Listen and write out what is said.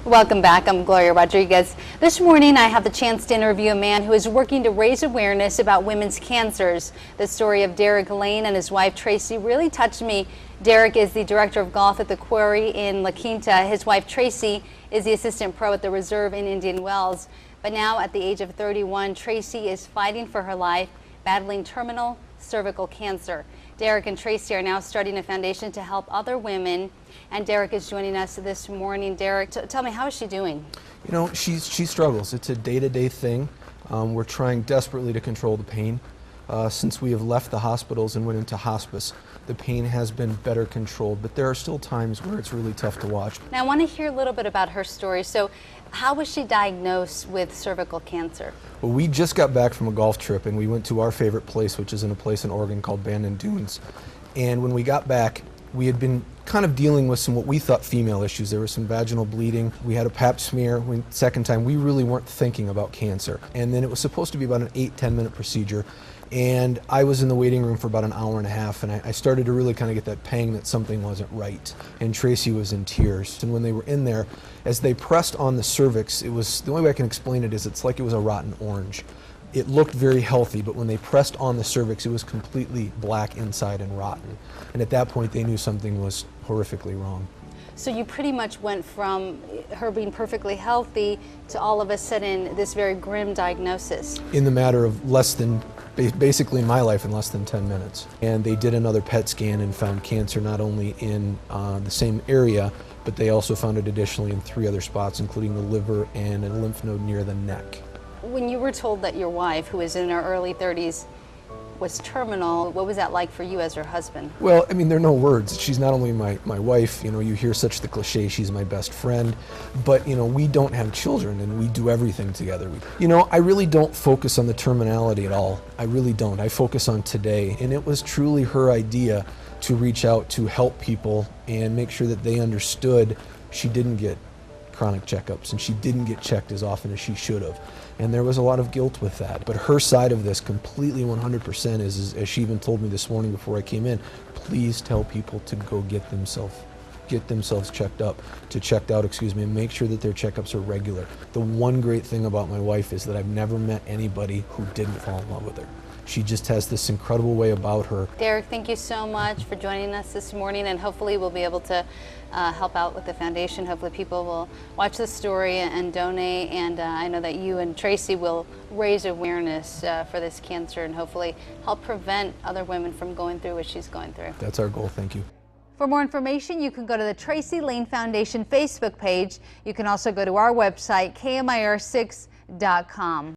Welcome back. I'm Gloria Rodriguez. This morning I have the chance to interview a man who is working to raise awareness about women's cancers. The story of Derek Lane and his wife Tracy really touched me. Derek is the director of golf at the Quarry in La Quinta. His wife Tracy is the assistant pro at the Reserve in Indian Wells. But now at the age of 31, Tracy is fighting for her life, battling terminal cervical cancer. Derek and Tracy are now starting a foundation to help other women, and Derek is joining us this morning. Derek, tell me, how is she doing? You know, she struggles. It's a day-to-day thing. We're trying desperately to control the pain. Since we have left the hospitals and went into hospice, the pain has been better controlled, but there are still times where it's really tough to watch. Now, I want to hear a little bit about her story. So, how was she diagnosed with cervical cancer? Well, we just got back from a golf trip and we went to our favorite place, which is in a place in Oregon called Bandon Dunes. And when we got back, we had been kind of dealing with some what we thought female issues. There was some vaginal bleeding. We had a pap smear. Second time, we really weren't thinking about cancer. And then it was supposed to be about an 8-10 minute procedure. And I was in the waiting room for about an hour and a half, and I started to really kind of get that pang that something wasn't right. And Tracy was in tears. And when they were in there, as they pressed on the cervix, it was, the only way I can explain it is it's like it was a rotten orange. It looked very healthy, but when they pressed on the cervix, it was completely black inside and rotten. And at that point, they knew something was horrifically wrong. So you pretty much went from her being perfectly healthy to all of a sudden this very grim diagnosis. In the matter of less than, basically in my life, in less than 10 minutes. And they did another PET scan and found cancer not only in the same area, but they also found it additionally in 3 other spots, including the liver and a lymph node near the neck. When you were told that your wife, who is in her early 30s, was terminal, what was that like for you as her husband? Well, I mean, there are no words. She's not only my wife, you know, you hear such the cliche, she's my best friend, but, you know, we don't have children and we do everything together. You know, I really don't focus on the terminality at all. I really don't. I focus on today, and it was truly her idea to reach out to help people and make sure that they understood she didn't get chronic checkups and she didn't get checked as often as she should have. And there was a lot of guilt with that. But her side of this completely 100% is, as she even told me this morning before I came in, please tell people to go get themselves checked out, and make sure that their checkups are regular. The one great thing about my wife is that I've never met anybody who didn't fall in love with her. She just has this incredible way about her. Derek, thank you so much for joining us this morning, and hopefully we'll be able to help out with the foundation. Hopefully people will watch the story and donate, and I know that you and Tracy will raise awareness for this cancer and hopefully help prevent other women from going through what she's going through. That's our goal. Thank you. For more information, you can go to the Tracy Lane Foundation Facebook page. You can also go to our website, KMIR6.com.